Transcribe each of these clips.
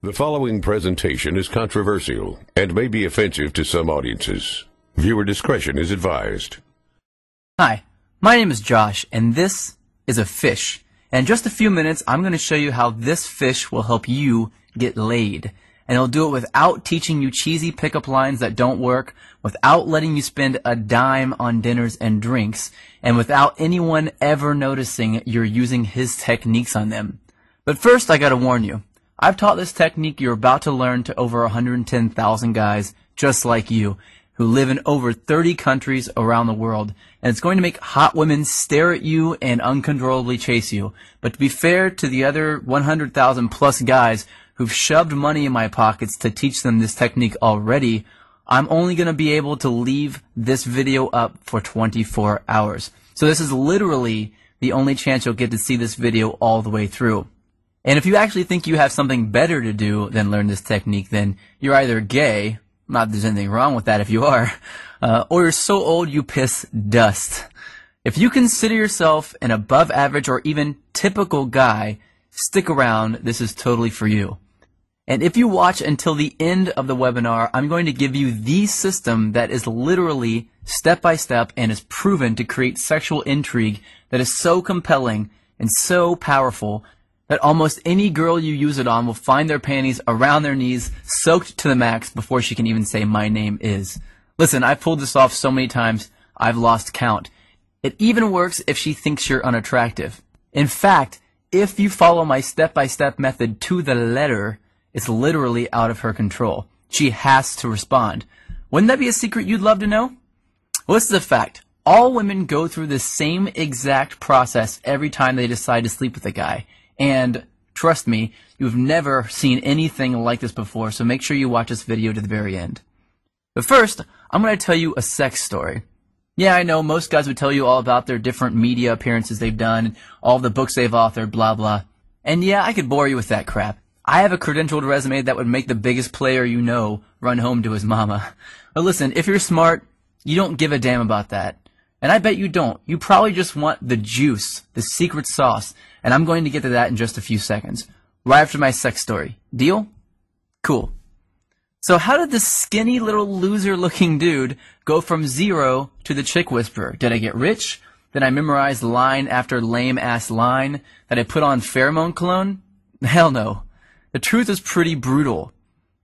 The following presentation is controversial and may be offensive to some audiences. Viewer discretion is advised. Hi, my name is Josh, and this is a fish. And in just a few minutes, I'm going to show you how this fish will help you get laid. And it'll do it without teaching you cheesy pickup lines that don't work, without letting you spend a dime on dinners and drinks, and without anyone ever noticing you're using his techniques on them. But first, I gotta warn you. I've taught this technique you're about to learn to over 110,000 guys just like you who live in over 30 countries around the world, and it's going to make hot women stare at you and uncontrollably chase you. But to be fair to the other 100,000 plus guys who've shoved money in my pockets to teach them this technique already, I'm only going to be able to leave this video up for 24 hours. So this is literally the only chance you'll get to see this video all the way through. And if you actually think you have something better to do than learn this technique, then you're either gay, not that there's anything wrong with that if you are, or you're so old you piss dust. If you consider yourself an above average or even typical guy, stick around, this is totally for you. And if you watch until the end of the webinar, I'm going to give you the system that is literally step by step and is proven to create sexual intrigue that is so compelling and so powerful that almost any girl you use it on will find their panties around their knees, soaked to the max before she can even say, "My name is." Listen, I've pulled this off so many times, I've lost count. It even works if she thinks you're unattractive. In fact, if you follow my step-by-step method to the letter, it's literally out of her control. She has to respond. Wouldn't that be a secret you'd love to know? Well, this is a fact. All women go through the same exact process every time they decide to sleep with a guy. And trust me, you've never seen anything like this before, so make sure you watch this video to the very end. But first, I'm going to tell you a sex story. Yeah, I know, most guys would tell you all about their different media appearances they've done, all the books they've authored, blah, blah. And yeah, I could bore you with that crap. I have a credentialed resume that would make the biggest player you know run home to his mama. But listen, if you're smart, you don't give a damn about that. And I bet you don't. You probably just want the juice, the secret sauce, and I'm going to get to that in just a few seconds, right after my sex story. Deal? Cool. So how did this skinny little loser-looking dude go from zero to the chick whisperer? Did I get rich? Did I memorize line after lame-ass line? Did I put on pheromone cologne? Hell no. The truth is pretty brutal.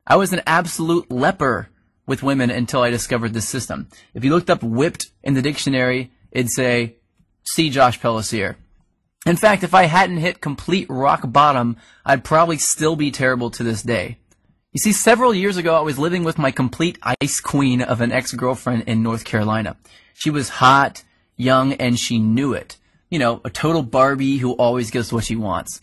I was an absolute leper with women until I discovered this system. If you looked up whipped in the dictionary, it'd say, see Josh Pellissier. In fact, if I hadn't hit complete rock bottom, I'd probably still be terrible to this day. You see, several years ago, I was living with my complete ice queen of an ex-girlfriend in North Carolina. She was hot, young, and she knew it. You know, a total Barbie who always gets what she wants.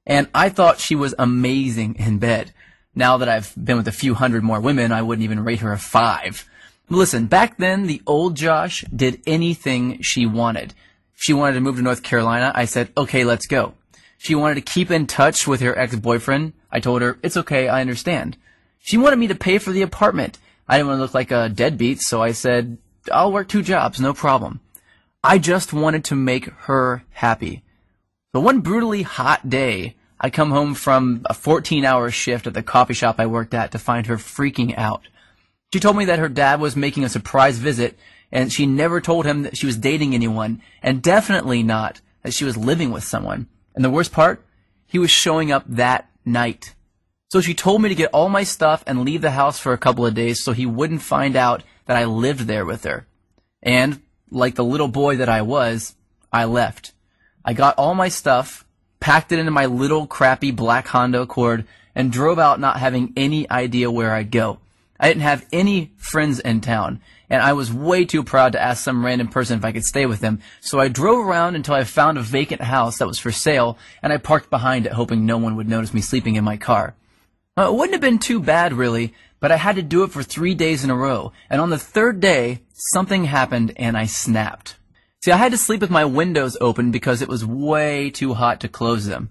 And I thought she was amazing in bed. Now that I've been with a few hundred more women, I wouldn't even rate her a 5. Listen, back then, the old Josh did anything she wanted. If she wanted to move to North Carolina, I said, okay, let's go. She wanted to keep in touch with her ex-boyfriend. I told her, it's okay, I understand. She wanted me to pay for the apartment. I didn't want to look like a deadbeat, so I said, I'll work 2 jobs, no problem. I just wanted to make her happy. So one brutally hot day, I come home from a 14-hour shift at the coffee shop I worked at to find her freaking out. She told me that her dad was making a surprise visit, and she never told him that she was dating anyone, and definitely not that she was living with someone. And the worst part, he was showing up that night. So she told me to get all my stuff and leave the house for a couple of days so he wouldn't find out that I lived there with her. And, like the little boy that I was, I left. I got all my stuff, packed it into my little crappy black Honda Accord, and drove out not having any idea where I'd go. I didn't have any friends in town, and I was way too proud to ask some random person if I could stay with them, so I drove around until I found a vacant house that was for sale, and I parked behind it hoping no one would notice me sleeping in my car. It wouldn't have been too bad, really, but I had to do it for 3 days in a row, and on the 3rd day, something happened and I snapped. See, I had to sleep with my windows open because it was way too hot to close them.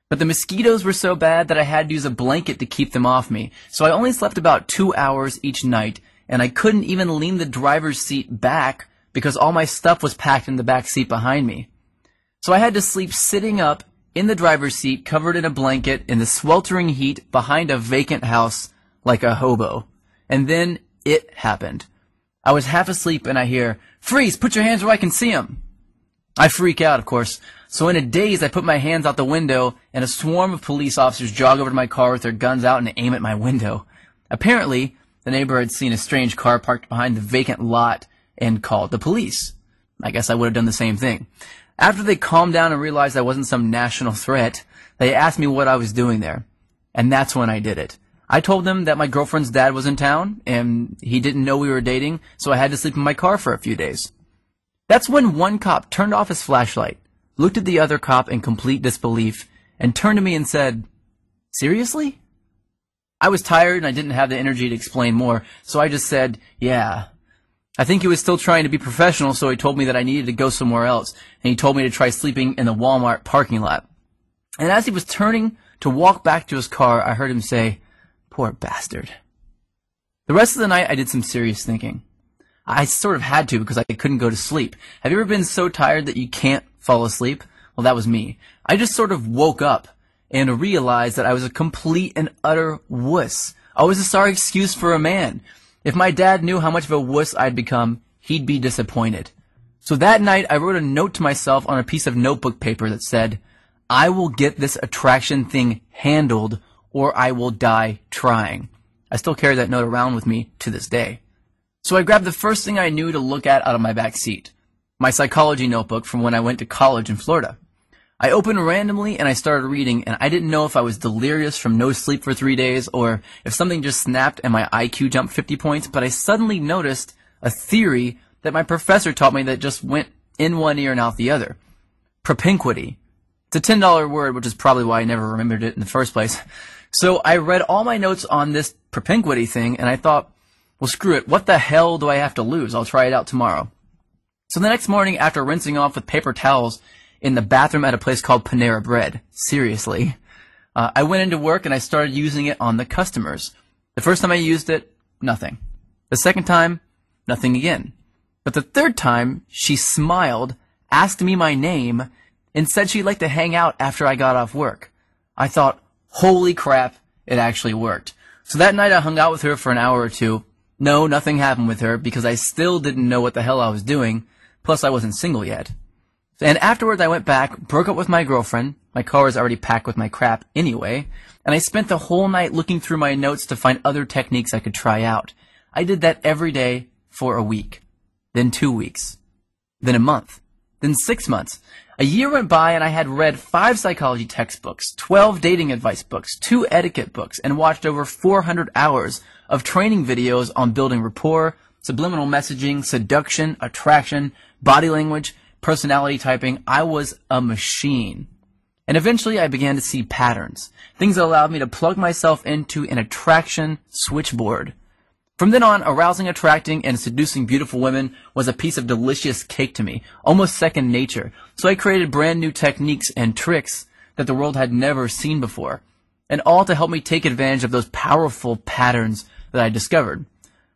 But the mosquitoes were so bad that I had to use a blanket to keep them off me, so I only slept about 2 hours each night, and I couldn't even lean the driver's seat back because all my stuff was packed in the back seat behind me. So I had to sleep sitting up in the driver's seat, covered in a blanket, in the sweltering heat, behind a vacant house, like a hobo. And then it happened. I was half asleep and I hear, "Freeze! Put your hands where I can see 'em!" I freak out, of course. So in a daze, I put my hands out the window, and a swarm of police officers jog over to my car with their guns out and aim at my window. Apparently, the neighbor had seen a strange car parked behind the vacant lot and called the police. I guess I would have done the same thing. After they calmed down and realized I wasn't some national threat, they asked me what I was doing there. And that's when I did it. I told them that my girlfriend's dad was in town, and he didn't know we were dating, so I had to sleep in my car for a few days. That's when one cop turned off his flashlight, looked at the other cop in complete disbelief, and turned to me and said, "Seriously?" I was tired and I didn't have the energy to explain more, so I just said, "Yeah." I think he was still trying to be professional, so he told me that I needed to go somewhere else, and he told me to try sleeping in the Walmart parking lot. And as he was turning to walk back to his car, I heard him say, "Poor bastard." The rest of the night, I did some serious thinking. I sort of had to because I couldn't go to sleep. Have you ever been so tired that you can't fall asleep? Well, that was me. I just sort of woke up and realized that I was a complete and utter wuss. I was a sorry excuse for a man. If my dad knew how much of a wuss I'd become, he'd be disappointed. So that night, I wrote a note to myself on a piece of notebook paper that said, "I will get this attraction thing handled, or I will die trying." I still carry that note around with me to this day. So I grabbed the first thing I knew to look at out of my back seat, my psychology notebook from when I went to college in Florida. I opened randomly and I started reading, and I didn't know if I was delirious from no sleep for 3 days or if something just snapped and my IQ jumped 50 points, but I suddenly noticed a theory that my professor taught me that just went in one ear and out the other. Propinquity. It's a $10 word, which is probably why I never remembered it in the first place. So I read all my notes on this propinquity thing, and I thought, well, screw it. What the hell do I have to lose? I'll try it out tomorrow. So the next morning, after rinsing off with paper towels in the bathroom at a place called Panera Bread, seriously, I went into work and I started using it on the customers. The first time I used it, nothing. The second time, nothing again. But the third time, she smiled, asked me my name, and said she'd like to hang out after I got off work. I thought, holy crap, it actually worked. So that night I hung out with her for an hour or two. No, nothing happened with her because I still didn't know what the hell I was doing. Plus, I wasn't single yet. And afterwards, I went back, broke up with my girlfriend. My car was already packed with my crap anyway. And I spent the whole night looking through my notes to find other techniques I could try out. I did that every day for a week. Then 2 weeks. Then a month. Then 6 months. A year went by and I had read 5 psychology textbooks, 12 dating advice books, 2 etiquette books, and watched over 400 hours of training videos on building rapport, subliminal messaging, seduction, attraction, body language, personality typing. I was a machine. And eventually I began to see patterns, things that allowed me to plug myself into an attraction switchboard. From then on, arousing, attracting, and seducing beautiful women was a piece of delicious cake to me, almost second nature. So I created brand new techniques and tricks that the world had never seen before, and all to help me take advantage of those powerful patterns that I discovered.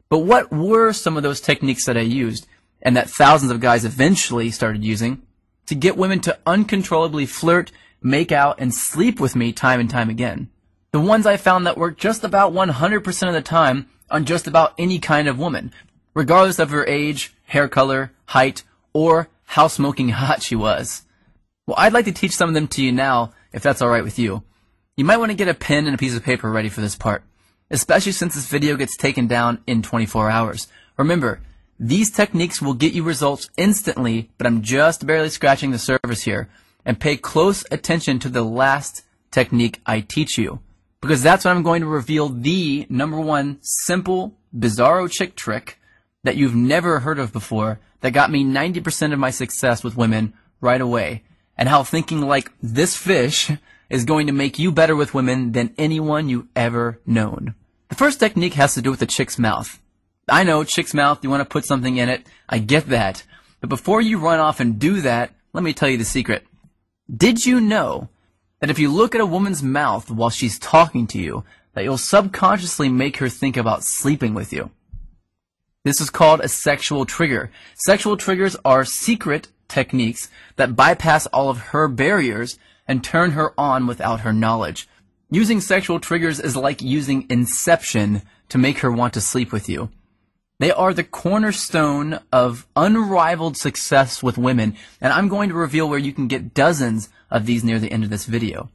But what were some of those techniques that I used, and that thousands of guys eventually started using, to get women to uncontrollably flirt, make out, and sleep with me time and time again? The ones I found that worked just about 100% of the time on just about any kind of woman, regardless of her age, hair color, height, or how smoking hot she was. Well, I'd like to teach some of them to you now, if that's alright with you. You might want to get a pen and a piece of paper ready for this part, especially since this video gets taken down in 24 hours. Remember, these techniques will get you results instantly, but I'm just barely scratching the surface here. And pay close attention to the last technique I teach you, because that's when I'm going to reveal the #1 simple, bizarro chick trick that you've never heard of before that got me 90% of my success with women right away, and how thinking like this fish is going to make you better with women than anyone you've ever known. The first technique has to do with the chick's mouth. I know, chick's mouth, you want to put something in it. I get that. But before you run off and do that, let me tell you the secret. Did you know that if you look at a woman's mouth while she's talking to you, that you'll subconsciously make her think about sleeping with you? This is called a sexual trigger. Sexual triggers are secret techniques that bypass all of her barriers and turn her on without her knowledge. Using sexual triggers is like using Inception to make her want to sleep with you. They are the cornerstone of unrivaled success with women, and I'm going to reveal where you can get dozens of these near the end of this video.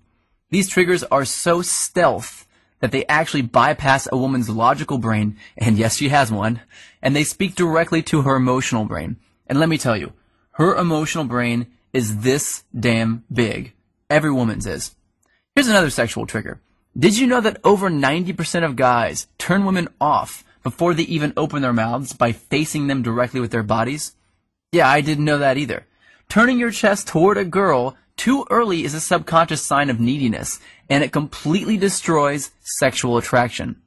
These triggers are so stealth that they actually bypass a woman's logical brain, and yes, she has one, and they speak directly to her emotional brain. And let me tell you, her emotional brain is this damn big. Every woman's is. Here's another sexual trigger. Did you know that over 90% of guys turn women off before they even open their mouths by facing them directly with their bodies? Yeah, I didn't know that either. Turning your chest toward a girl too early is a subconscious sign of neediness, and it completely destroys sexual attraction.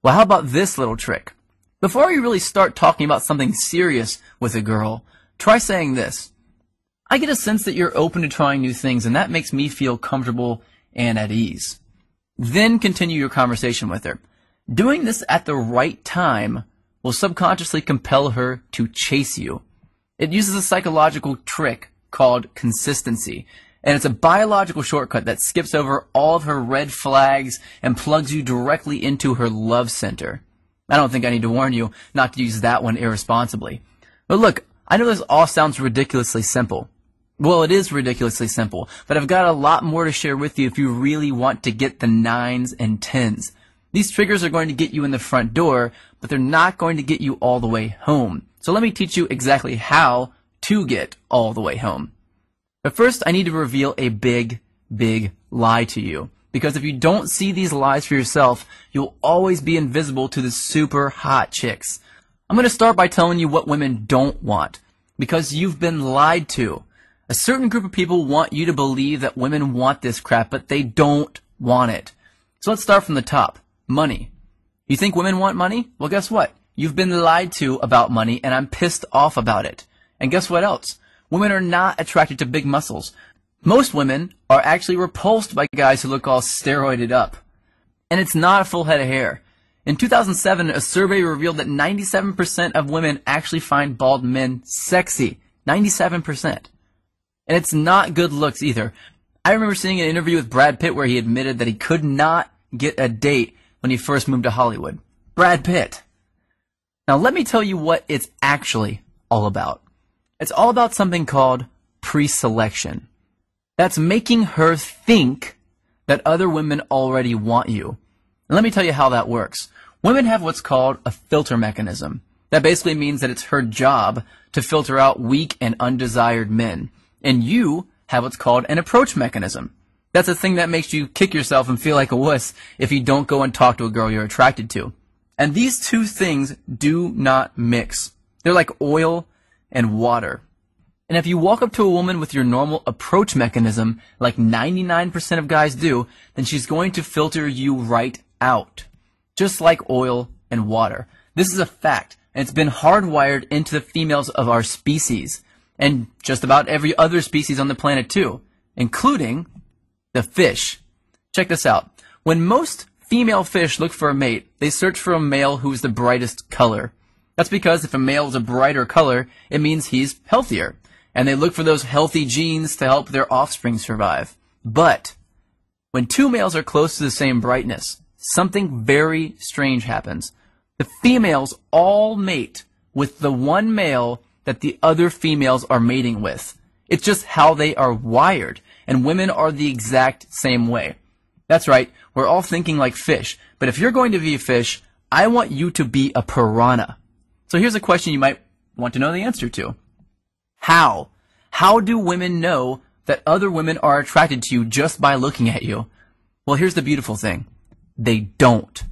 Well, how about this little trick? Before you really start talking about something serious with a girl, try saying this. I get a sense that you're open to trying new things, and that makes me feel comfortable and at ease. Then continue your conversation with her. Doing this at the right time will subconsciously compel her to chase you. It uses a psychological trick called consistency, and it's a biological shortcut that skips over all of her red flags and plugs you directly into her love center. I don't think I need to warn you not to use that one irresponsibly. But look, I know this all sounds ridiculously simple. Well, it is ridiculously simple, but I've got a lot more to share with you if you really want to get the 9s and 10s. These triggers are going to get you in the front door, but they're not going to get you all the way home. So let me teach you exactly how to get all the way home. But first, I need to reveal a big, big lie to you. Because if you don't see these lies for yourself, you'll always be invisible to the super hot chicks. I'm going to start by telling you what women don't want. Because you've been lied to. A certain group of people want you to believe that women want this crap, but they don't want it. So let's start from the top. Money. You think women want money? Well, guess what? You've been lied to about money, and I'm pissed off about it. And guess what else? Women are not attracted to big muscles. Most women are actually repulsed by guys who look all steroided up. And it's not a full head of hair. In 2007, a survey revealed that 97% of women actually find bald men sexy. 97%. And it's not good looks either. I remember seeing an interview with Brad Pitt where he admitted that he could not get a date when he first moved to Hollywood. Brad Pitt. Now let me tell you what it's actually all about. It's all about something called pre-selection. That's making her think that other women already want you. And let me tell you how that works. Women have what's called a filter mechanism. That basically means that it's her job to filter out weak and undesired men. And you have what's called an approach mechanism. That's a thing that makes you kick yourself and feel like a wuss if you don't go and talk to a girl you're attracted to. And these two things do not mix. They're like oil and water. And if you walk up to a woman with your normal approach mechanism, like 99% of guys do, then she's going to filter you right out. Just like oil and water. This is a fact, and it's been hardwired into the females of our species. And just about every other species on the planet too, including the fish. Check this out. When most female fish look for a mate, they search for a male who's the brightest color. That's because if a male is a brighter color, it means he's healthier. And they look for those healthy genes to help their offspring survive. But when two males are close to the same brightness, something very strange happens. The females all mate with the one male that the other females are mating with. It's just how they are wired. And women are the exact same way. That's right, we're all thinking like fish. But if you're going to be a fish, I want you to be a piranha. So here's a question you might want to know the answer to. How? How do women know that other women are attracted to you just by looking at you? Well, here's the beautiful thing. They don't.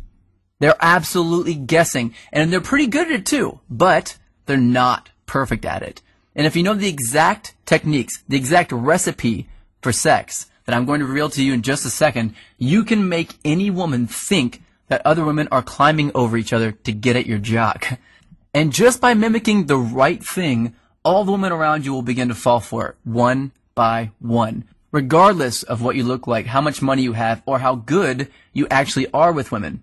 They're absolutely guessing. And they're pretty good at it too. But they're not perfect at it. And if you know the exact techniques, the exact recipe for sex that I'm going to reveal to you in just a second, you can make any woman think that other women are climbing over each other to get at your jock. And just by mimicking the right thing, all the women around you will begin to fall for it, one by one, regardless of what you look like, how much money you have, or how good you actually are with women.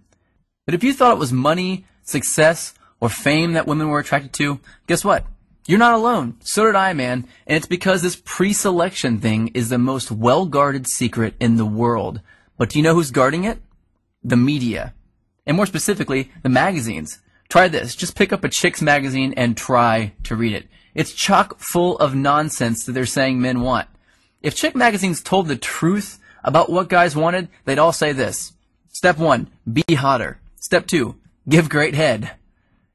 But if you thought it was money, success, or fame that women were attracted to, guess what? You're not alone. So did I, man. And it's because this pre-selection thing is the most well-guarded secret in the world. But do you know who's guarding it? The media. And more specifically, the magazines. Try this. Just pick up a chick's magazine and try to read it. It's chock full of nonsense that they're saying men want. If chick magazines told the truth about what guys wanted, they'd all say this. Step 1, be hotter. Step 2, give great head.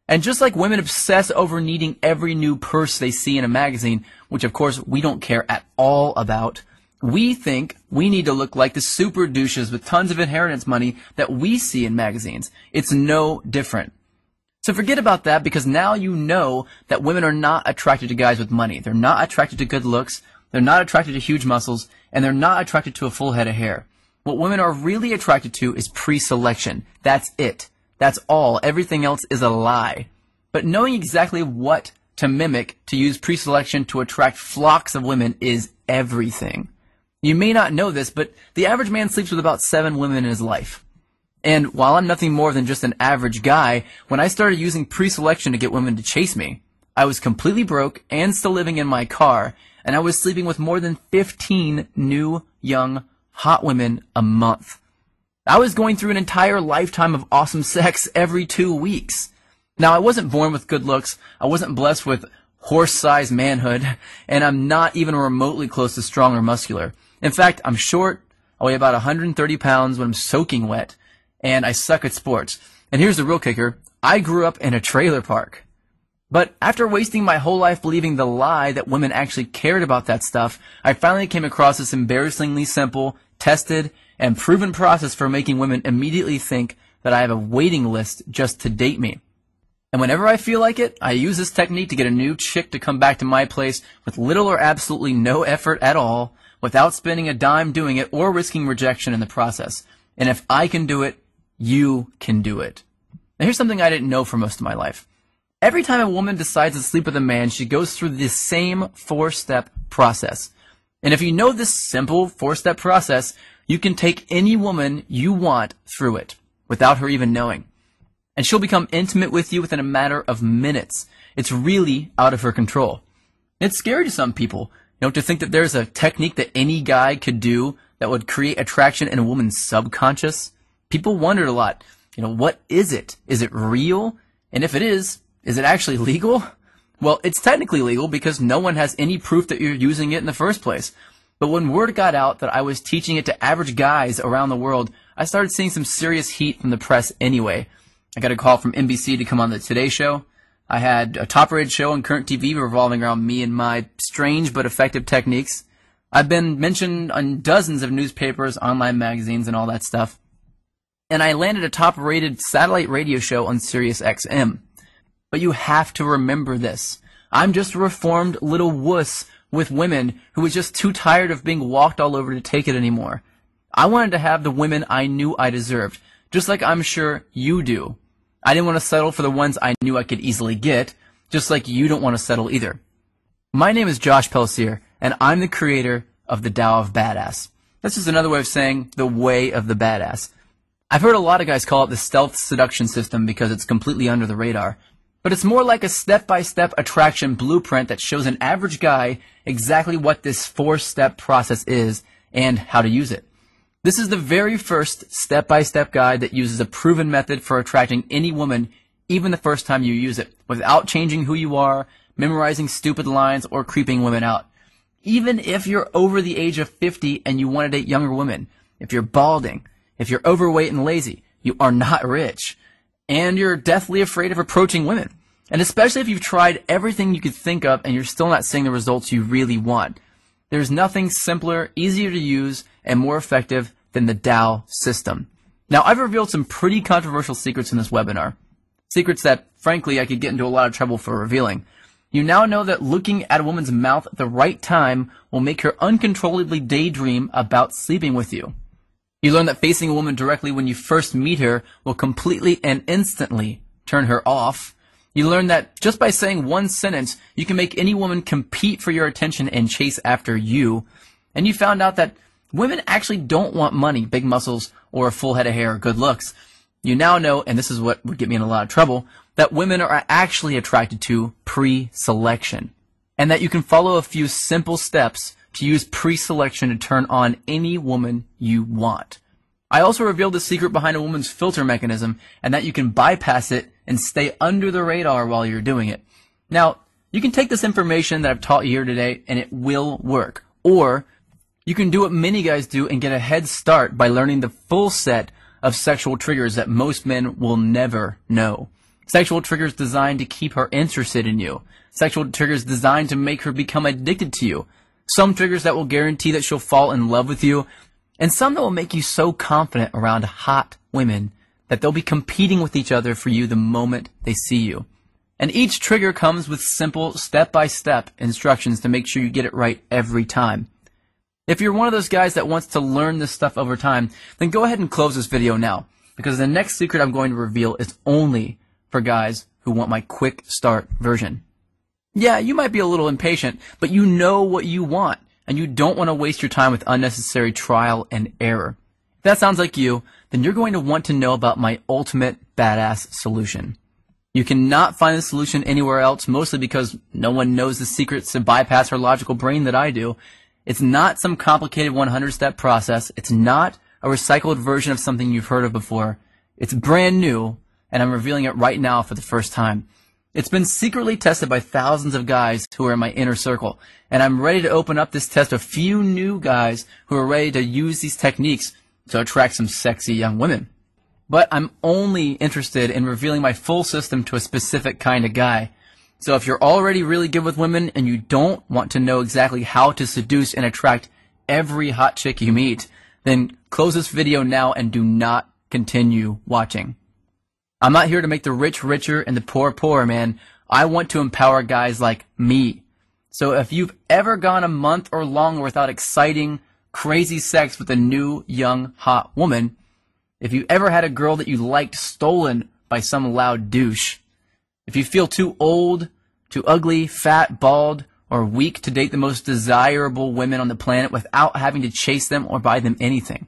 And just like women obsess over needing every new purse they see in a magazine, which of course we don't care at all about, we think we need to look like the super douches with tons of inheritance money that we see in magazines. It's no different. So forget about that, because now you know that women are not attracted to guys with money. They're not attracted to good looks. They're not attracted to huge muscles. And they're not attracted to a full head of hair. What women are really attracted to is pre-selection. That's it. That's all. Everything else is a lie. But knowing exactly what to mimic to use pre-selection to attract flocks of women is everything. You may not know this, but the average man sleeps with about 7 women in his life. And while I'm nothing more than just an average guy, when I started using pre-selection to get women to chase me, I was completely broke and still living in my car, and I was sleeping with more than 15 new, young, hot women a month. I was going through an entire lifetime of awesome sex every 2 weeks. Now, I wasn't born with good looks, I wasn't blessed with horse-sized manhood, and I'm not even remotely close to strong or muscular. In fact, I'm short, I weigh about 130 pounds when I'm soaking wet, and I suck at sports. And here's the real kicker, I grew up in a trailer park. But after wasting my whole life believing the lie that women actually cared about that stuff, I finally came across this embarrassingly simple, tested, and proven process for making women immediately think that I have a waiting list just to date me. And whenever I feel like it, I use this technique to get a new chick to come back to my place with little or absolutely no effort at all, without spending a dime doing it or risking rejection in the process. And if I can do it, you can do it. Now here's something I didn't know for most of my life. Every time a woman decides to sleep with a man, she goes through this same 4-step process. And if you know this simple 4-step process, you can take any woman you want through it without her even knowing. And she'll become intimate with you within a matter of minutes. It's really out of her control. It's scary to some people, to think that there's a technique that any guy could do that would create attraction in a woman's subconscious. People wondered a lot, what is it? Is it real? And if it is it actually legal? Well, it's technically legal because no one has any proof that you're using it in the first place. But when word got out that I was teaching it to average guys around the world, I started seeing some serious heat from the press anyway. I got a call from NBC to come on the Today Show. I had a top-rated show on current TV revolving around me and my strange but effective techniques. I've been mentioned on dozens of newspapers, online magazines, and all that stuff. And I landed a top-rated satellite radio show on Sirius XM. But you have to remember this. I'm just a reformed little wuss with women who was just too tired of being walked all over to take it anymore. I wanted to have the women I knew I deserved, just like I'm sure you do. I didn't want to settle for the ones I knew I could easily get, just like you don't want to settle either. My name is Josh Pelsier, and I'm the creator of the Tao of Badass. That's just another way of saying the way of the badass. I've heard a lot of guys call it the stealth seduction system because it's completely under the radar. But it's more like a step-by-step attraction blueprint that shows an average guy exactly what this 4-step process is and how to use it. This is the very first step-by-step guide that uses a proven method for attracting any woman, even the first time you use it, without changing who you are, memorizing stupid lines, or creeping women out. Even if you're over the age of 50 and you want to date younger women, if you're balding, if you're overweight and lazy, you are not rich, and you're deathly afraid of approaching women. And especially if you've tried everything you could think of and you're still not seeing the results you really want. There's nothing simpler, easier to use, and more effective than the Tao system. Now, I've revealed some pretty controversial secrets in this webinar. Secrets that, frankly, I could get into a lot of trouble for revealing. You now know that looking at a woman's mouth at the right time will make her uncontrollably daydream about sleeping with you. You learn that facing a woman directly when you first meet her will completely and instantly turn her off. You learn that just by saying one sentence, you can make any woman compete for your attention and chase after you. And you found out that women actually don't want money, big muscles, or a full head of hair or good looks. You now know, and this is what would get me in a lot of trouble, that women are actually attracted to pre-selection, and that you can follow a few simple steps to use pre-selection to turn on any woman you want. I also revealed the secret behind a woman's filter mechanism, and that you can bypass it and stay under the radar while you're doing it. Now, you can take this information that I've taught you here today and it will work. Or you can do what many guys do and get a head start by learning the full set of sexual triggers that most men will never know. Sexual triggers designed to keep her interested in you. Sexual triggers designed to make her become addicted to you. Some triggers that will guarantee that she'll fall in love with you. And some that will make you so confident around hot women that they'll be competing with each other for you the moment they see you. And each trigger comes with simple step-by-step instructions to make sure you get it right every time. If you're one of those guys that wants to learn this stuff over time, then go ahead and close this video now, because the next secret I'm going to reveal is only for guys who want my quick start version. Yeah, you might be a little impatient, but you know what you want, and you don't want to waste your time with unnecessary trial and error. If that sounds like you, then you're going to want to know about my ultimate badass solution. You cannot find the solution anywhere else, mostly because no one knows the secrets to bypass our logical brain that I do. It's not some complicated 100-step process. It's not a recycled version of something you've heard of before. It's brand new, and I'm revealing it right now for the first time. It's been secretly tested by thousands of guys who are in my inner circle, and I'm ready to open up this test to a few new guys who are ready to use these techniques to attract some sexy young women. But I'm only interested in revealing my full system to a specific kind of guy. So if you're already really good with women and you don't want to know exactly how to seduce and attract every hot chick you meet, then close this video now and do not continue watching. I'm not here to make the rich richer and the poor poorer, man. I want to empower guys like me. So if you've ever gone a month or longer without exciting, crazy sex with a new, young, hot woman, if you ever had a girl that you liked stolen by some loud douche, if you feel too old, too ugly, fat, bald, or weak to date the most desirable women on the planet without having to chase them or buy them anything,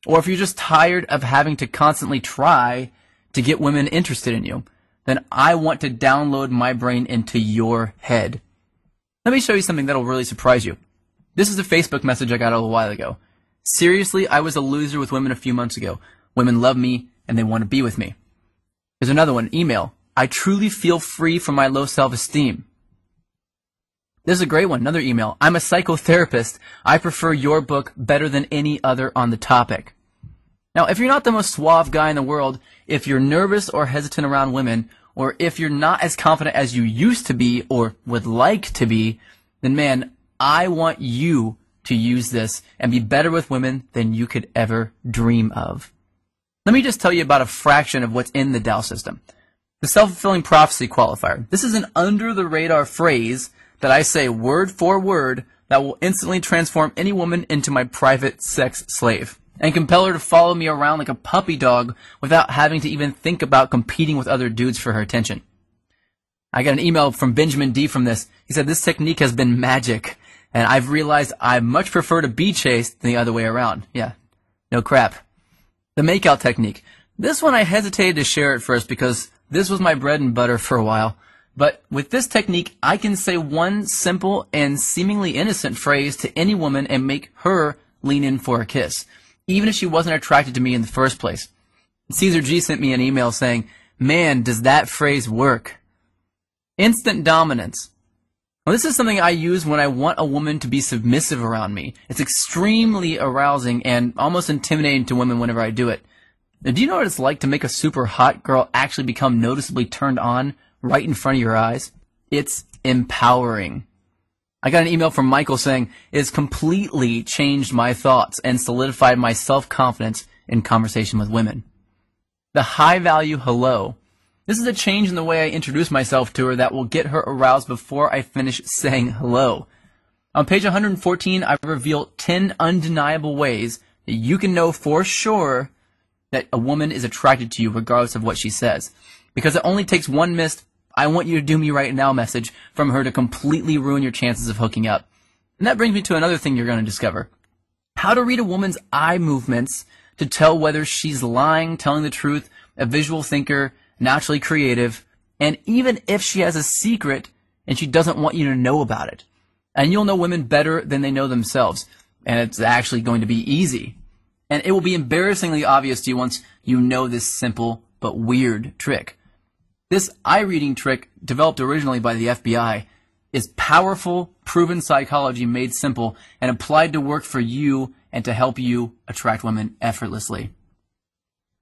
or if you're just tired of having to constantly try to get women interested in you, then I want to download my brain into your head. Let me show you something that'll really surprise you. This is a Facebook message I got a little while ago. Seriously, I was a loser with women a few months ago. Women love me and they want to be with me. Here's another one, email. I truly feel free from my low self-esteem. This is a great one, another email. I'm a psychotherapist. I prefer your book better than any other on the topic. Now, if you're not the most suave guy in the world, if you're nervous or hesitant around women, or if you're not as confident as you used to be or would like to be, then man, I want you to use this and be better with women than you could ever dream of. Let me just tell you about a fraction of what's in the Dow system. The self-fulfilling prophecy qualifier. This is an under-the-radar phrase that I say word for word that will instantly transform any woman into my private sex slave and compel her to follow me around like a puppy dog without having to even think about competing with other dudes for her attention. I got an email from Benjamin D from this. He said, this technique has been magic, and I've realized I much prefer to be chased than the other way around. Yeah, no crap. The makeout technique. This one I hesitated to share at first because this was my bread and butter for a while. But with this technique, I can say one simple and seemingly innocent phrase to any woman and make her lean in for a kiss, even if she wasn't attracted to me in the first place. Caesar G sent me an email saying, man, does that phrase work? Instant dominance. Well, this is something I use when I want a woman to be submissive around me. It's extremely arousing and almost intimidating to women whenever I do it. Now, do you know what it's like to make a super hot girl actually become noticeably turned on right in front of your eyes? It's empowering. I got an email from Michael saying, it has completely changed my thoughts and solidified my self-confidence in conversation with women. The high-value hello. This is a change in the way I introduce myself to her that will get her aroused before I finish saying hello. On page 114, I reveal 10 undeniable ways that you can know for sure that a woman is attracted to you regardless of what she says. Because it only takes one missed, I want you to do me right now message from her to completely ruin your chances of hooking up. And that brings me to another thing you're going to discover. How to read a woman's eye movements to tell whether she's lying, telling the truth, a visual thinker, naturally creative, And even if she has a secret and she doesn't want you to know about it. And you'll know women better than they know themselves. And it's actually going to be easy. And it will be embarrassingly obvious to you once you know this simple but weird trick. This eye reading trick, developed originally by the FBI, is powerful, proven psychology made simple and applied to work for you and to help you attract women effortlessly.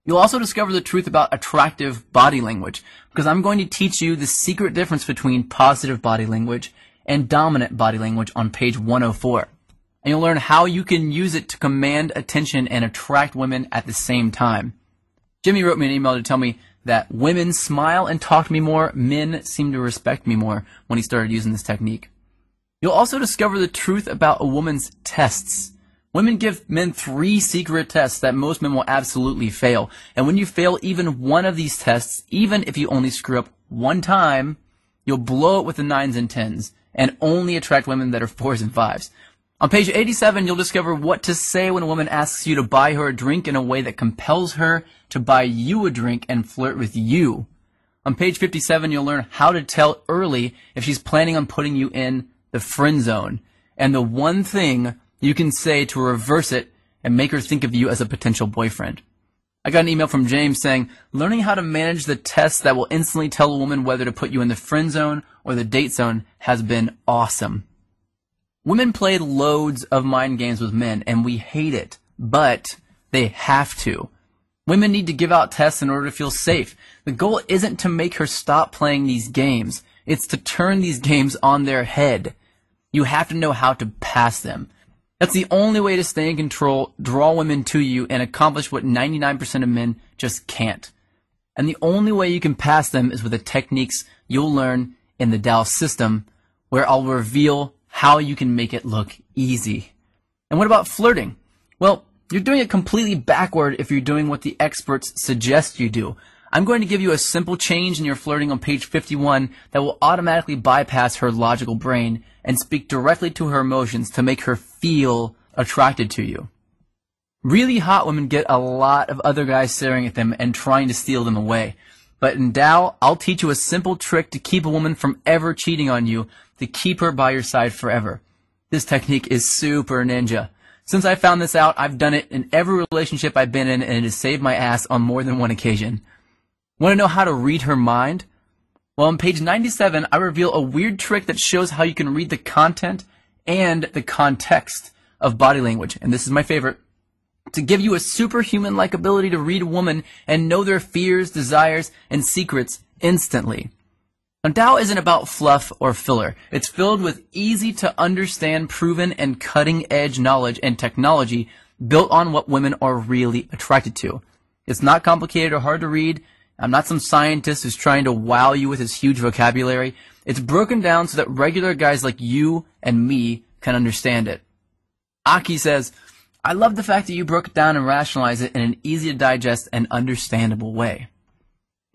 You'll also discover the truth about attractive body language, because I'm going to teach you the secret difference between positive body language and dominant body language on page 104. And you'll learn how you can use it to command attention and attract women at the same time. Jimmy wrote me an email to tell me that women smile and talk to me more, men seem to respect me more when he started using this technique. You'll also discover the truth about a woman's tests. Women give men 3 secret tests that most men will absolutely fail. And when you fail even one of these tests, even if you only screw up one time, you'll blow it with the 9s and 10s and only attract women that are 4s and 5s. On page 87, you'll discover what to say when a woman asks you to buy her a drink in a way that compels her to buy you a drink and flirt with you. On page 57, you'll learn how to tell early if she's planning on putting you in the friend zone, and the one thing you can say to reverse it and make her think of you as a potential boyfriend. I got an email from James saying, learning how to manage the tests that will instantly tell a woman whether to put you in the friend zone or the date zone has been awesome. Women play loads of mind games with men, and we hate it, but they have to. Women need to give out tests in order to feel safe. The goal isn't to make her stop playing these games. It's to turn these games on their head. You have to know how to pass them. That's the only way to stay in control, draw women to you, and accomplish what 99% of men just can't. And the only way you can pass them is with the techniques you'll learn in the Tao system, where I'll reveal how you can make it look easy. And what about flirting? Well, you're doing it completely backward if you're doing what the experts suggest you do. I'm going to give you a simple change in your flirting on page 51 that will automatically bypass her logical brain and speak directly to her emotions to make her feel attracted to you. Really hot women get a lot of other guys staring at them and trying to steal them away. But in Tao, I'll teach you a simple trick to keep a woman from ever cheating on you, to keep her by your side forever. This technique is super ninja. Since I found this out, I've done it in every relationship I've been in, and it has saved my ass on more than one occasion. Want to know how to read her mind? Well, on page 97, I reveal a weird trick that shows how you can read the content and the context of body language. And this is my favorite. To give you a superhuman-like ability to read a woman and know their fears, desires, and secrets instantly. Now, Tao isn't about fluff or filler. It's filled with easy-to-understand, proven, and cutting-edge knowledge and technology built on what women are really attracted to. It's not complicated or hard to read. I'm not some scientist who's trying to wow you with his huge vocabulary. It's broken down so that regular guys like you and me can understand it. Aki says, I love the fact that you broke it down and rationalized it in an easy-to-digest and understandable way.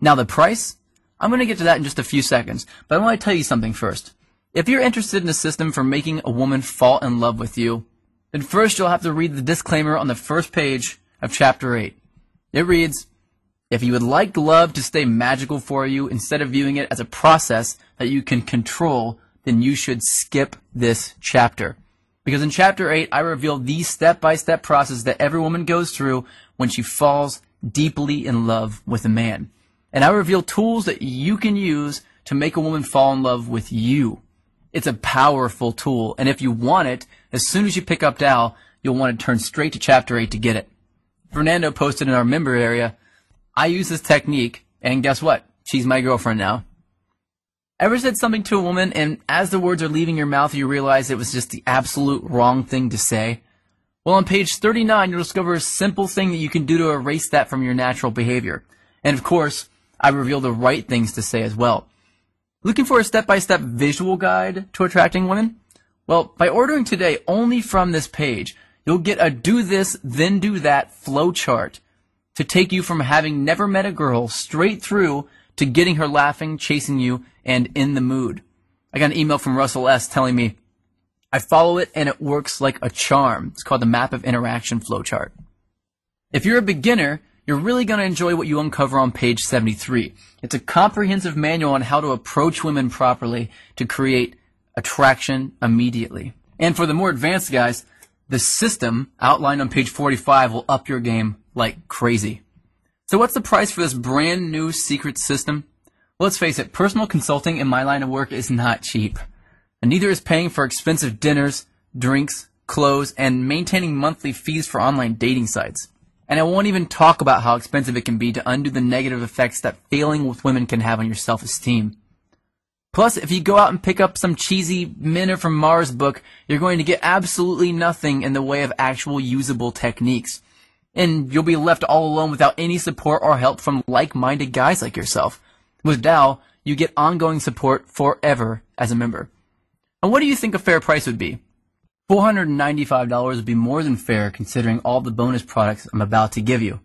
Now, the price? I'm going to get to that in just a few seconds, but I want to tell you something first. If you're interested in a system for making a woman fall in love with you, then first you'll have to read the disclaimer on the first page of Chapter 8. It reads, if you would like love to stay magical for you instead of viewing it as a process that you can control, then you should skip this chapter. Because in Chapter 8, I reveal the step-by-step process that every woman goes through when she falls deeply in love with a man. And I reveal tools that you can use to make a woman fall in love with you. It's a powerful tool, and if you want it, as soon as you pick up Tao, you'll want to turn straight to Chapter 8 to get it. Fernando posted in our member area, I use this technique, and guess what? She's my girlfriend now. Ever said something to a woman, and as the words are leaving your mouth, you realize it was just the absolute wrong thing to say? Well, on page 39, you'll discover a simple thing that you can do to erase that from your natural behavior. And of course, I reveal the right things to say as well. Looking for a step-by-step visual guide to attracting women? Well, by ordering today only from this page, you'll get a do this, then do that flow chart to take you from having never met a girl straight through to getting her laughing, chasing you, and in the mood. I got an email from Russell S. telling me, I follow it and it works like a charm. It's called the Map of Interaction Flowchart. If you're a beginner, you're really going to enjoy what you uncover on page 73. It's a comprehensive manual on how to approach women properly to create attraction immediately. And for the more advanced guys, the system outlined on page 45 will up your game like crazy. So what's the price for this brand new secret system? Well, let's face it, personal consulting in my line of work is not cheap. And neither is paying for expensive dinners, drinks, clothes, and maintaining monthly fees for online dating sites. And I won't even talk about how expensive it can be to undo the negative effects that failing with women can have on your self-esteem. Plus, if you go out and pick up some cheesy Men Are From Mars book, you're going to get absolutely nothing in the way of actual usable techniques. And you'll be left all alone without any support or help from like-minded guys like yourself. With Dow, you get ongoing support forever as a member. And what do you think a fair price would be? $495 would be more than fair considering all the bonus products I'm about to give you.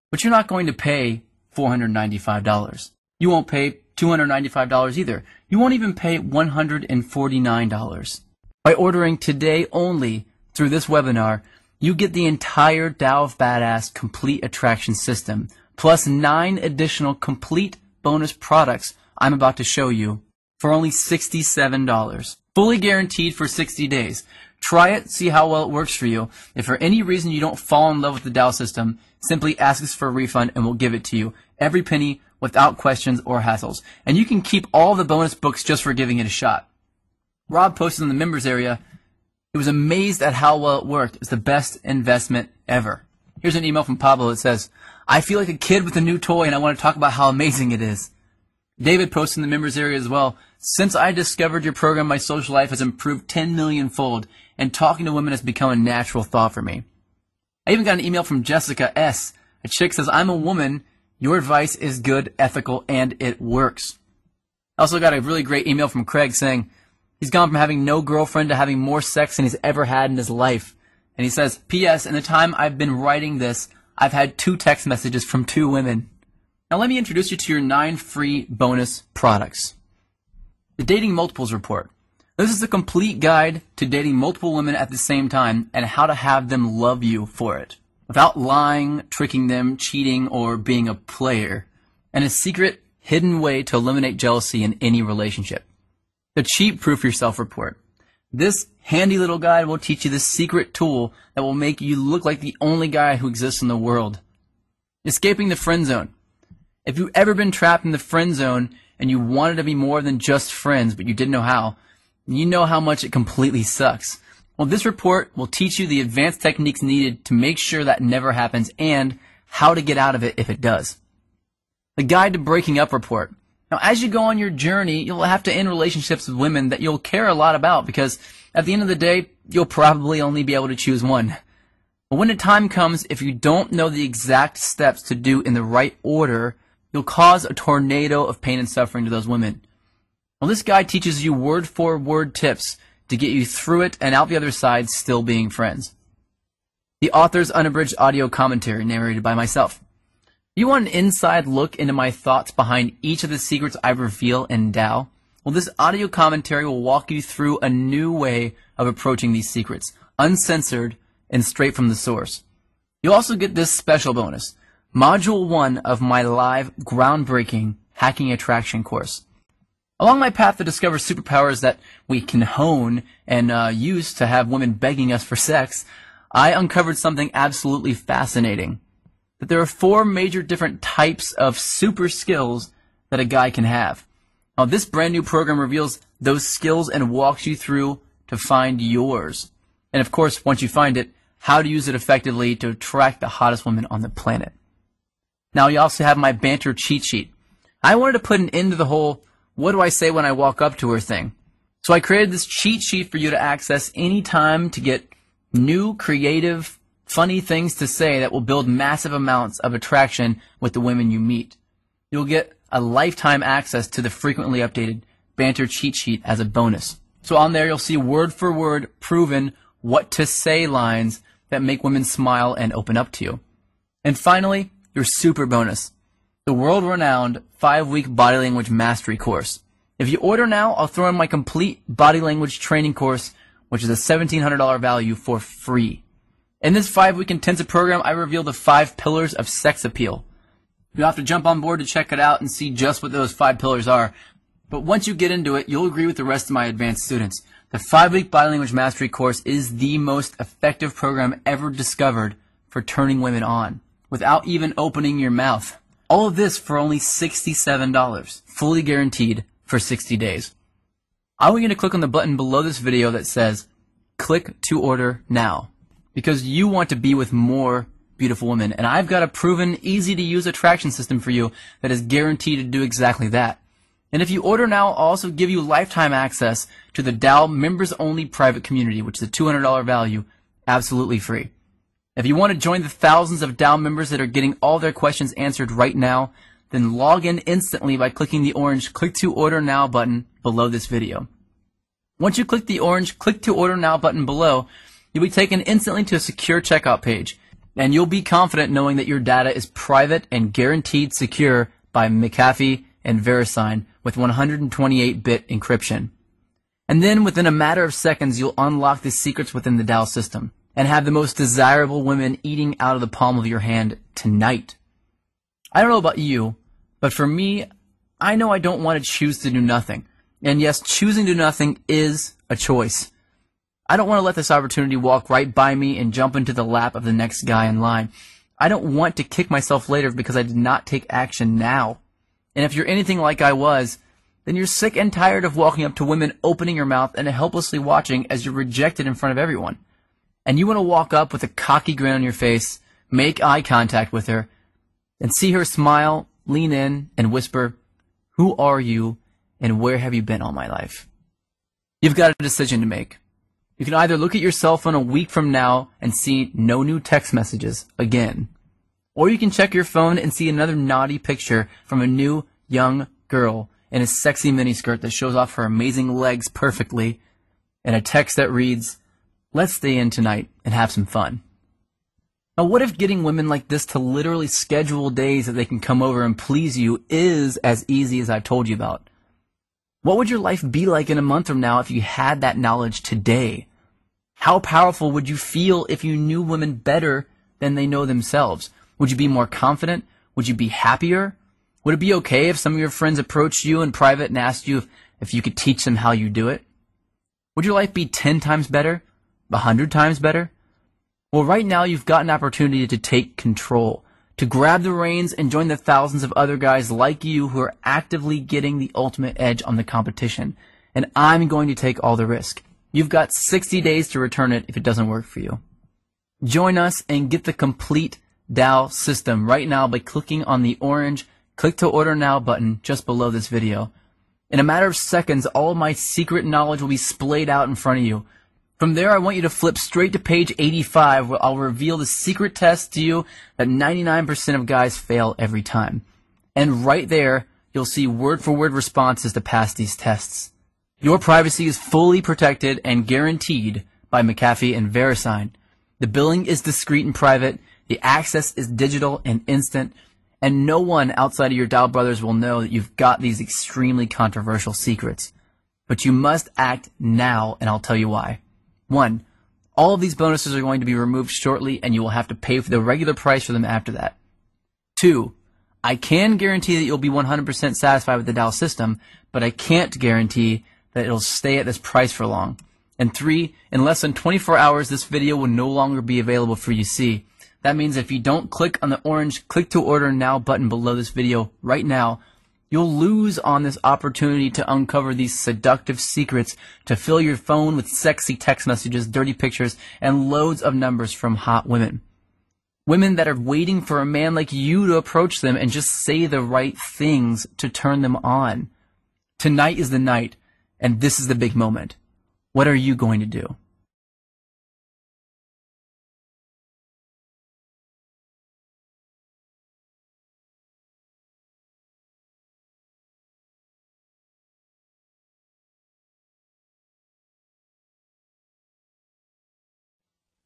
But you're not going to pay $495. You won't pay $295 either. You won't even pay $149. By ordering today only through this webinar, you get the entire Tao of Badass Complete Attraction System, plus 9 additional complete bonus products I'm about to show you for only $67. Fully guaranteed for 60 days. Try it, see how well it works for you. If for any reason you don't fall in love with the Tao system, simply ask us for a refund and we'll give it to you. Every penny, without questions or hassles. And you can keep all the bonus books just for giving it a shot. Rob posted in the members area, he was amazed at how well it worked. It's the best investment ever. Here's an email from Pablo that says, I feel like a kid with a new toy and I want to talk about how amazing it is. David posted in the members area as well, since I discovered your program, my social life has improved 10 million-fold, and talking to women has become a natural thought for me. I even got an email from Jessica S. A chick says, I'm a woman. Your advice is good, ethical, and it works. I also got a really great email from Craig saying he's gone from having no girlfriend to having more sex than he's ever had in his life. And he says, P.S. In the time I've been writing this, I've had 2 text messages from 2 women. Now let me introduce you to your 9 free bonus products. The Dating Multiples Report. This is a complete guide to dating multiple women at the same time and how to have them love you for it, without lying, tricking them, cheating, or being a player, and a secret, hidden way to eliminate jealousy in any relationship. The Cheat Proof Yourself Report. This handy little guide will teach you the secret tool that will make you look like the only guy who exists in the world. Escaping the Friend Zone. If you've ever been trapped in the friend zone and you wanted to be more than just friends, but you didn't know how, you know how much it completely sucks. Well, this report will teach you the advanced techniques needed to make sure that never happens and how to get out of it if it does. The Guide to Breaking Up Report. Now, as you go on your journey, you'll have to end relationships with women that you'll care a lot about because at the end of the day, you'll probably only be able to choose one. But when the time comes, if you don't know the exact steps to do in the right order, you'll cause a tornado of pain and suffering to those women. Well, this guide teaches you word-for-word tips to get you through it and out the other side still being friends. The author's unabridged audio commentary narrated by myself. You want an inside look into my thoughts behind each of the secrets I reveal in Tao? Well, this audio commentary will walk you through a new way of approaching these secrets, uncensored and straight from the source. You'll also get this special bonus. Module 1 of my live, groundbreaking Hacking Attraction course. Along my path to discover superpowers that we can hone and use to have women begging us for sex, I uncovered something absolutely fascinating. That there are 4 major different types of super skills that a guy can have. Now, this brand new program reveals those skills and walks you through to find yours. And of course, once you find it, how to use it effectively to attract the hottest woman on the planet. Now, you also have my banter cheat sheet. I wanted to put an end to the whole, what do I say when I walk up to her thing? So I created this cheat sheet for you to access anytime to get new, creative, funny things to say that will build massive amounts of attraction with the women you meet. You'll get a lifetime access to the frequently updated banter cheat sheet as a bonus. So on there, you'll see word for word proven what to say lines that make women smile and open up to you. And finally, your super bonus, the world-renowned 5-week body language mastery course. If you order now, I'll throw in my complete body language training course, which is a $1,700 value for free. In this 5-week intensive program, I reveal the 5 pillars of sex appeal. You'll have to jump on board to check it out and see just what those 5 pillars are. But once you get into it, you'll agree with the rest of my advanced students. The 5-week Body Language Mastery course is the most effective program ever discovered for turning women on, without even opening your mouth. All of this for only $67, fully guaranteed for 60 days. I want you to click on the button below this video that says, click to order now, because you want to be with more beautiful women, and I've got a proven, easy-to-use attraction system for you that is guaranteed to do exactly that. And if you order now, I'll also give you lifetime access to the Dow members-only private community, which is a $200 value, absolutely free. If you want to join the thousands of Dow members that are getting all their questions answered right now, then log in instantly by clicking the orange Click to Order Now button below this video. Once you click the orange Click to Order Now button below, you'll be taken instantly to a secure checkout page, and you'll be confident knowing that your data is private and guaranteed secure by McAfee and VeriSign with 128-bit encryption. And then within a matter of seconds, you'll unlock the secrets within the Dow system and have the most desirable women eating out of the palm of your hand tonight. I don't know about you, but for me, I know I don't want to choose to do nothing. And yes, choosing to do nothing is a choice. I don't want to let this opportunity walk right by me and jump into the lap of the next guy in line. I don't want to kick myself later because I did not take action now. And if you're anything like I was, then you're sick and tired of walking up to women, opening your mouth, and helplessly watching as you're rejected in front of everyone. And you want to walk up with a cocky grin on your face, make eye contact with her, and see her smile, lean in, and whisper, "Who are you, and where have you been all my life?" You've got a decision to make. You can either look at your cell phone a week from now and see no new text messages again, or you can check your phone and see another naughty picture from a new, young girl in a sexy miniskirt that shows off her amazing legs perfectly, and a text that reads, "Let's stay in tonight and have some fun." Now, what if getting women like this to literally schedule days that they can come over and please you is as easy as I've told you about? What would your life be like in a month from now if you had that knowledge today? How powerful would you feel if you knew women better than they know themselves? Would you be more confident? Would you be happier? Would it be okay if some of your friends approached you in private and asked you if you could teach them how you do it? Would your life be 10 times better? 100 times better? Well, right now you've got an opportunity to take control, to grab the reins and join the thousands of other guys like you who are actively getting the ultimate edge on the competition. And I'm going to take all the risk. You've got 60 days to return it if it doesn't work for you. Join us and get the complete Dow system right now by clicking on the orange Click to Order Now button just below this video. In a matter of seconds, all of my secret knowledge will be splayed out in front of you. From there, I want you to flip straight to page 85, where I'll reveal the secret test to you that 99% of guys fail every time. And right there, you'll see word-for-word responses to pass these tests. Your privacy is fully protected and guaranteed by McAfee and VeriSign. The billing is discreet and private, the access is digital and instant, and no one outside of your Dow brothers will know that you've got these extremely controversial secrets. But you must act now, and I'll tell you why. 1. All of these bonuses are going to be removed shortly, and you will have to pay for the regular price for them after that. 2. I can guarantee that you'll be 100% satisfied with the Dow system, but I can't guarantee that it'll stay at this price for long. And 3. In less than 24 hours, this video will no longer be available for you to see. That means if you don't click on the orange Click to Order Now button below this video right now, you'll lose on this opportunity to uncover these seductive secrets to fill your phone with sexy text messages, dirty pictures, and loads of numbers from hot women. Women that are waiting for a man like you to approach them and just say the right things to turn them on. Tonight is the night, and this is the big moment. What are you going to do?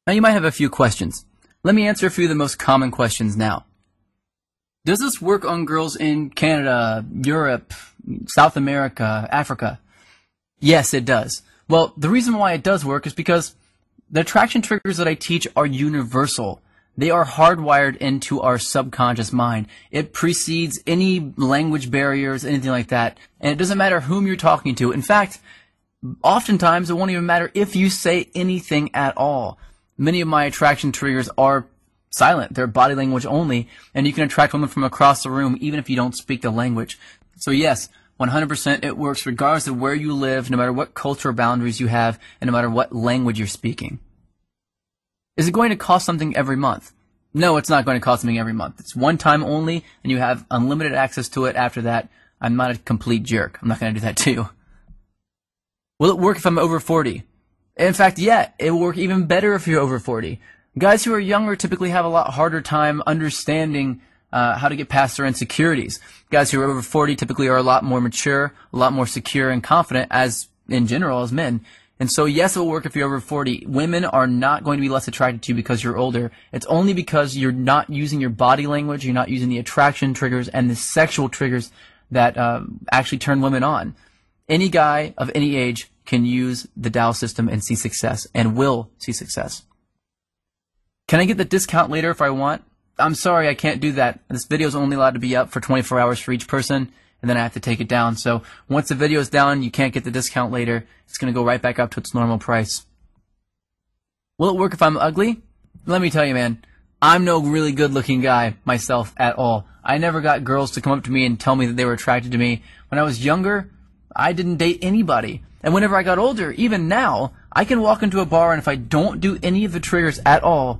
Now you might have a few questions. Let me answer a few of the most common questions now. Does this work on girls in Canada, Europe, South America, Africa? Yes, it does. Well, the reason why it does work is because The attraction triggers that I teach are universal. They are hardwired into our subconscious mind. It precedes any language barriers, anything like that. And it doesn't matter whom you're talking to. In fact, oftentimes it won't even matter if you say anything at all. Many of my attraction triggers are silent. They're body language only, and you can attract women from across the room even if you don't speak the language. So yes, 100% it works regardless of where you live, no matter what cultural boundaries you have, and no matter what language you're speaking. Is it going to cost something every month? No, it's not going to cost something every month. It's one time only, and you have unlimited access to it after that. I'm not a complete jerk. I'm not going to do that to you. Will it work if I'm over 40? In fact, yeah, it will work even better if you're over 40. Guys who are younger typically have a lot harder time understanding how to get past their insecurities. Guys who are over 40 typically are a lot more mature, a lot more secure and confident as, in general, as men. And so, yes, it will work if you're over 40. Women are not going to be less attracted to you because you're older. It's only because you're not using your body language, you're not using the attraction triggers and the sexual triggers that actually turn women on. Any guy of any age can use the Tao system and see success, and will see success. Can I get the discount later if I want? I'm sorry, I can't do that. This video is only allowed to be up for 24 hours for each person, and then I have to take it down. So once the video is down, you can't get the discount later. It's going to go right back up to its normal price. Will it work if I'm ugly? Let me tell you, man, I'm no really good-looking guy myself at all. I never got girls to come up to me and tell me that they were attracted to me. When I was younger, I didn't date anybody. And whenever I got older, even now, I can walk into a bar, and if I don't do any of the triggers at all,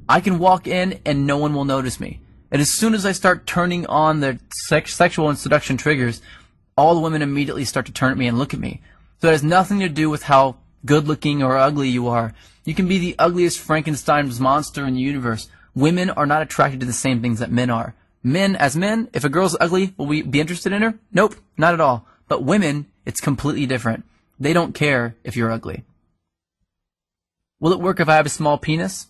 I can walk in and no one will notice me. And as soon as I start turning on the sexual and seduction triggers, all the women immediately start to turn at me and look at me. So it has nothing to do with how good-looking or ugly you are. You can be the ugliest Frankenstein's monster in the universe. Women are not attracted to the same things that men are. Men, as men, if a girl's ugly, will we be interested in her? Nope, not at all. But women, it's completely different. They don't care if you're ugly. Will it work if I have a small penis?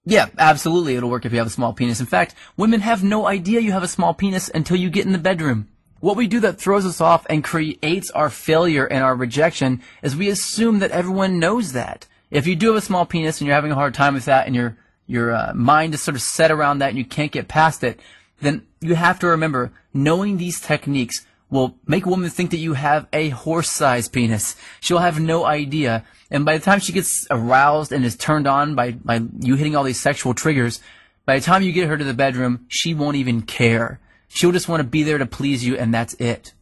Yeah, absolutely it'll work if you have a small penis. In fact, women have no idea you have a small penis until you get in the bedroom. What we do that throws us off and creates our failure and our rejection is we assume that everyone knows that. If you do have a small penis and you're having a hard time with that and your mind is sort of set around that and you can't get past it, then you have to remember, knowing these techniques will make a woman think that you have a horse-sized penis. She'll have no idea. And by the time she gets aroused and is turned on by you hitting all these sexual triggers, by the time you get her to the bedroom, she won't even care. She'll just want to be there to please you, and that's it.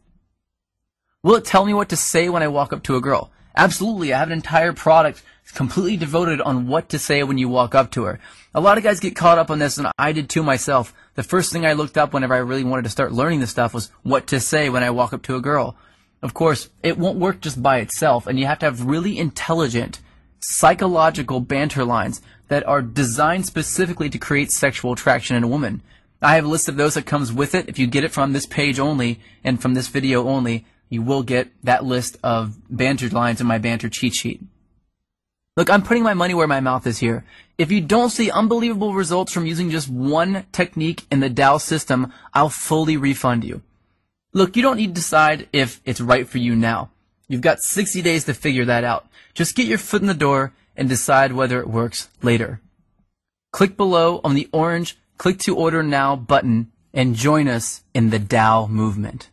Will it tell me what to say when I walk up to a girl? Absolutely. I have an entire product completely devoted on what to say when you walk up to her. A lot of guys get caught up on this, and I did too myself. The first thing I looked up whenever I really wanted to start learning this stuff was what to say when I walk up to a girl. Of course, it won't work just by itself, and you have to have really intelligent, psychological banter lines that are designed specifically to create sexual attraction in a woman. I have a list of those that comes with it. If you get it from this page only and from this video only, you will get that list of banter lines in my banter cheat sheet. Look, I'm putting my money where my mouth is here. If you don't see unbelievable results from using just one technique in the Tao system, I'll fully refund you. Look, you don't need to decide if it's right for you now. You've got 60 days to figure that out. Just get your foot in the door and decide whether it works later. Click below on the orange Click to Order Now button and join us in the Tao movement.